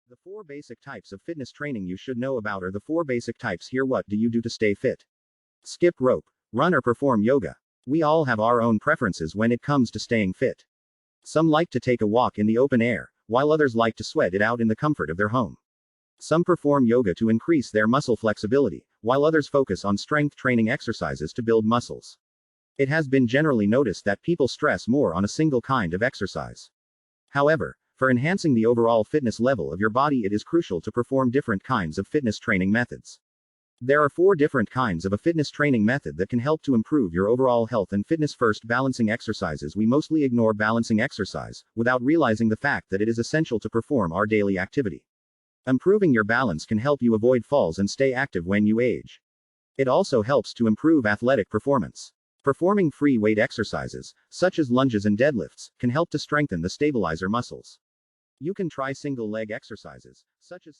The 4 basic types of fitness training you should know about are the 4 basic types here. What do you do to stay fit? Skip rope, run or perform yoga. We all have our own preferences when it comes to staying fit. Some like to take a walk in the open air, while others like to sweat it out in the comfort of their home. Some perform yoga to increase their muscle flexibility, while others focus on strength training exercises to build muscles. It has been generally noticed that people stress more on a single kind of exercise. However, for enhancing the overall fitness level of your body, it is crucial to perform different kinds of fitness training methods. There are 4 different kinds of a fitness training method that can help to improve your overall health and fitness. First, balancing exercises. We mostly ignore balancing exercise, without realizing the fact that it is essential to perform our daily activity. Improving your balance can help you avoid falls and stay active when you age. It also helps to improve athletic performance. Performing free weight exercises, such as lunges and deadlifts, can help to strengthen the stabilizer muscles. You can try single leg exercises, such as